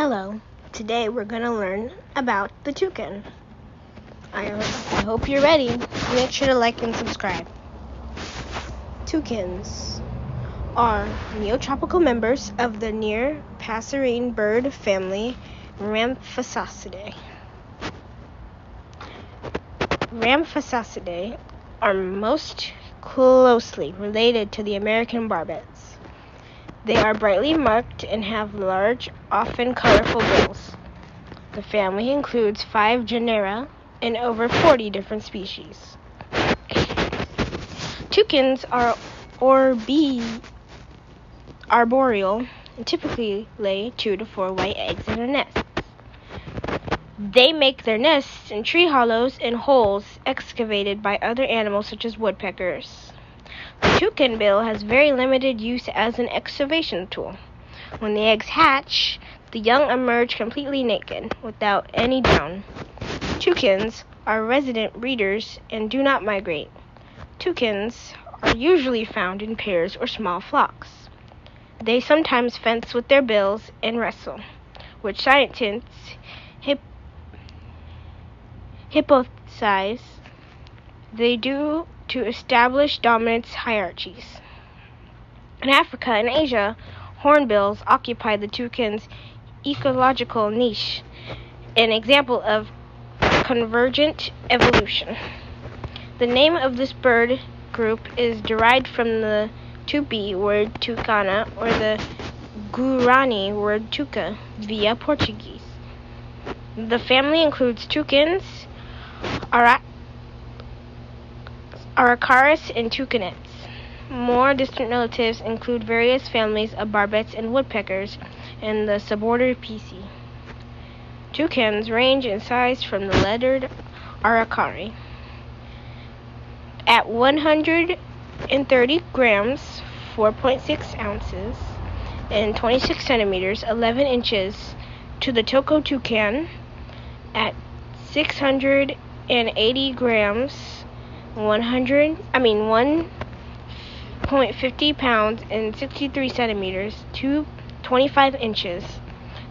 Hello, today we're going to learn about the toucan. I hope you're ready. Make sure to like and subscribe. Toucans are neotropical members of the near passerine bird family Ramphasacidae. Ramphasacidae are most closely related to the American barbets. They are brightly marked and have large, often colorful bills. The family includes 5 genera and over 40 different species. Toucans are arboreal and typically lay 2 to 4 white eggs in a nest. They make their nests in tree hollows and holes excavated by other animals such as woodpeckers. The toucan bill has very limited use as an excavation tool. When the eggs hatch, the young emerge completely naked, without any down. Toucans are resident breeders and do not migrate. Toucans are usually found in pairs or small flocks. They sometimes fence with their bills and wrestle, which scientists hypothesize they do to establish dominance hierarchies. In Africa and Asia, hornbills occupy the toucan's ecological niche, an example of convergent evolution. The name of this bird group is derived from the Tupi word tucana or the Guarani word tuca via Portuguese. The family includes toucans, Araucarias, and toucanets. More distant relatives include various families of barbets and woodpeckers and the suborder Pisci. Toucans range in size from the leathered Araucari at 130 grams, 4.6 ounces, and 26 centimeters, 11 inches, to the Toco toucan at 680 grams, 1.50 pounds, and 63 centimeters, 25 inches.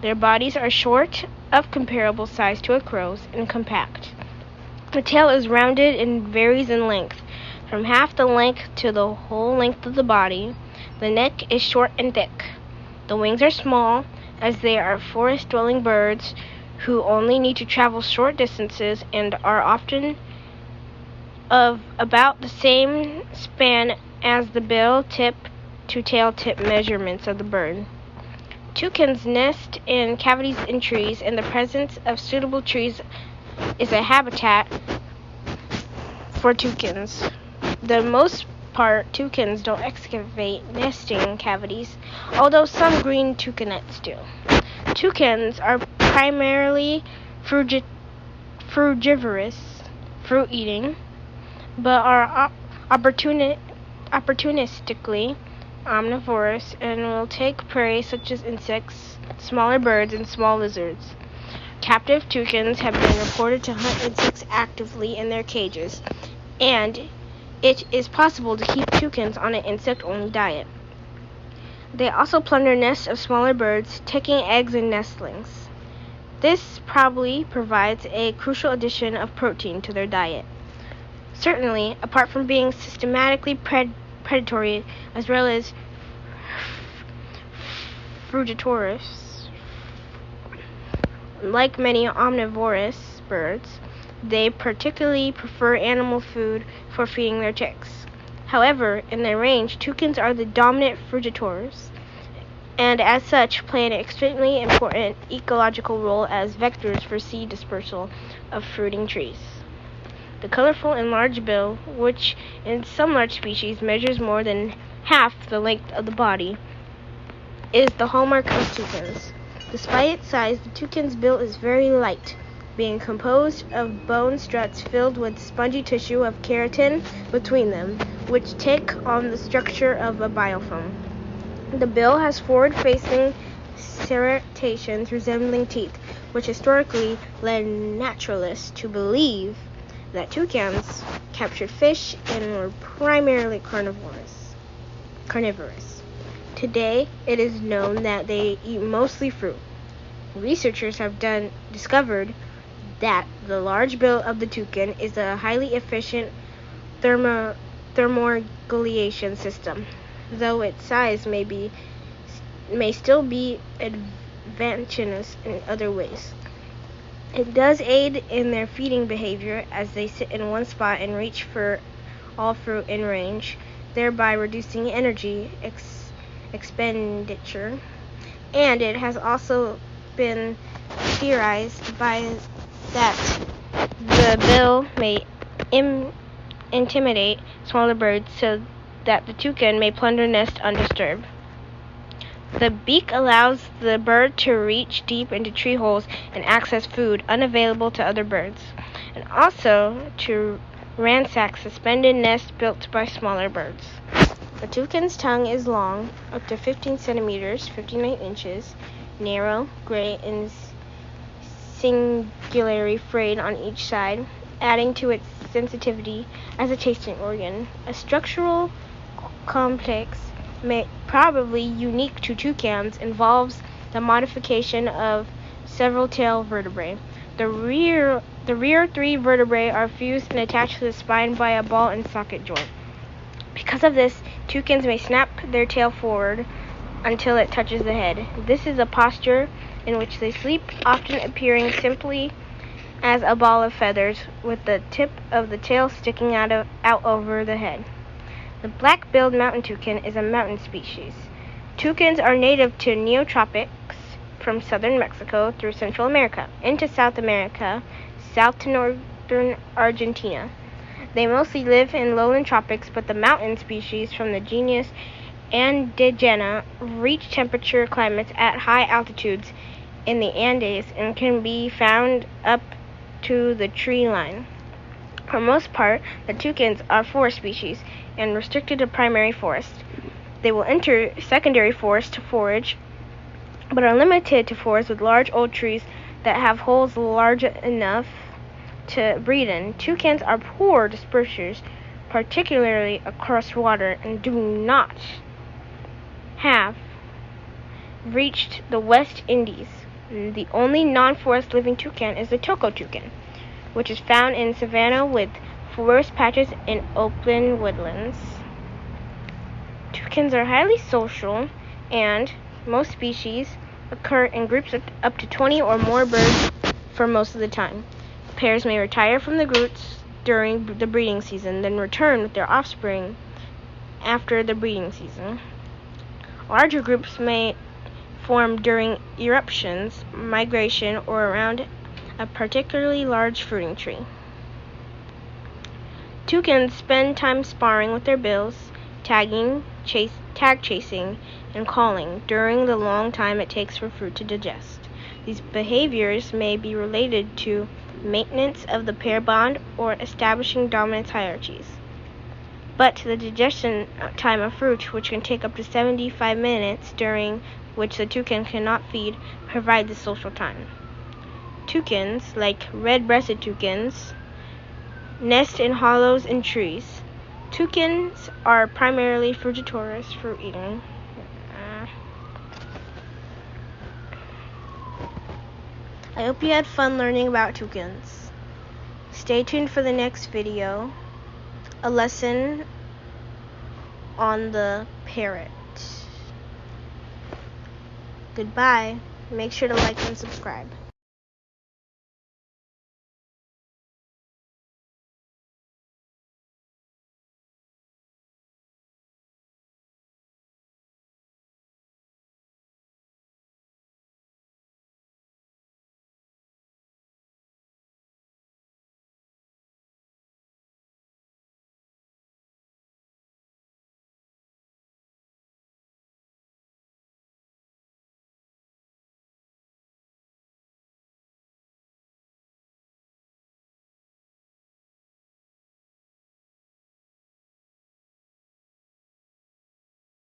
Their bodies are short, of comparable size to a crow's, and compact. The tail is rounded and varies in length, from half the length to the whole length of the body. The neck is short and thick. The wings are small, as they are forest-dwelling birds who only need to travel short distances and are often of about the same span as the bill tip to tail tip measurements of the bird. Toucans nest in cavities in trees, and the presence of suitable trees is a habitat for toucans. The most part, toucans don't excavate nesting cavities, although some green toucanets do. Toucans are primarily frugivorous, fruit-eating, but are opportunistically omnivorous and will take prey such as insects, smaller birds, and small lizards. Captive toucans have been reported to hunt insects actively in their cages, and it is possible to keep toucans on an insect-only diet. They also plunder nests of smaller birds, taking eggs and nestlings. This probably provides a crucial addition of protein to their diet. Certainly, apart from being systematically predatory as well as frugivorous, like many omnivorous birds, they particularly prefer animal food for feeding their chicks. However, in their range, toucans are the dominant frugivores, and as such play an extremely important ecological role as vectors for seed dispersal of fruiting trees. The colorful and large bill, which in some large species measures more than half the length of the body, is the hallmark of toucans. Despite its size, the toucan's bill is very light, being composed of bone struts filled with spongy tissue of keratin between them, which take on the structure of a biofilm. The bill has forward-facing serrations resembling teeth, which historically led naturalists to believe that toucans captured fish and were primarily carnivorous. Today, it is known that they eat mostly fruit. Researchers have discovered that the large bill of the toucan is a highly efficient thermoregulation system, though its size may still be advantageous in other ways. It does aid in their feeding behavior as they sit in one spot and reach for all fruit in range, thereby reducing energy expenditure. And it has also been theorized that the bill may intimidate smaller birds so that the toucan may plunder nests undisturbed. The beak allows the bird to reach deep into tree holes and access food unavailable to other birds, and also to ransack suspended nests built by smaller birds. The toucan's tongue is long, up to 15 centimeters, 59 inches, narrow, gray, and singularly frayed on each side, adding to its sensitivity as a tasting organ. A structural complex probably unique to toucans involves the modification of several tail vertebrae. The rear three vertebrae are fused and attached to the spine by a ball and socket joint. Because of this, toucans may snap their tail forward until it touches the head. This is a posture in which they sleep, often appearing simply as a ball of feathers with the tip of the tail sticking out over the head. The black-billed mountain toucan is a mountain species. Toucans are native to neotropics from southern Mexico through Central America, into South America, south to northern Argentina. They mostly live in lowland tropics, but the mountain species from the genus Indigena reach temperature climates at high altitudes in the Andes and can be found up to the tree line. For most part, the toucans are forest species and restricted to primary forest. They will enter secondary forest to forage, but are limited to forests with large old trees that have holes large enough to breed in. Toucans are poor dispersers, particularly across water, and do not have reached the West Indies. The only non-forest living toucan is the toco toucan, which is found in savanna with forest patches and open woodlands. Toucans are highly social, and most species occur in groups of up to 20 or more birds for most of the time. Pairs may retire from the groups during the breeding season, then return with their offspring after the breeding season. Larger groups may form during eruptions, migration, or around a particularly large fruiting tree. Toucans spend time sparring with their bills, tag chasing, and calling during the long time it takes for fruit to digest. These behaviors may be related to maintenance of the pair bond or establishing dominance hierarchies. But the digestion time of fruit, which can take up to 75 minutes, during which the toucan cannot feed, provide the social time. Toucans, like red-breasted toucans, nest in hollows in trees. Toucans are primarily frugivorous, fruit eating. I hope you had fun learning about toucans. Stay tuned for the next video, a lesson on the parrot. Goodbye. Make sure to like and subscribe.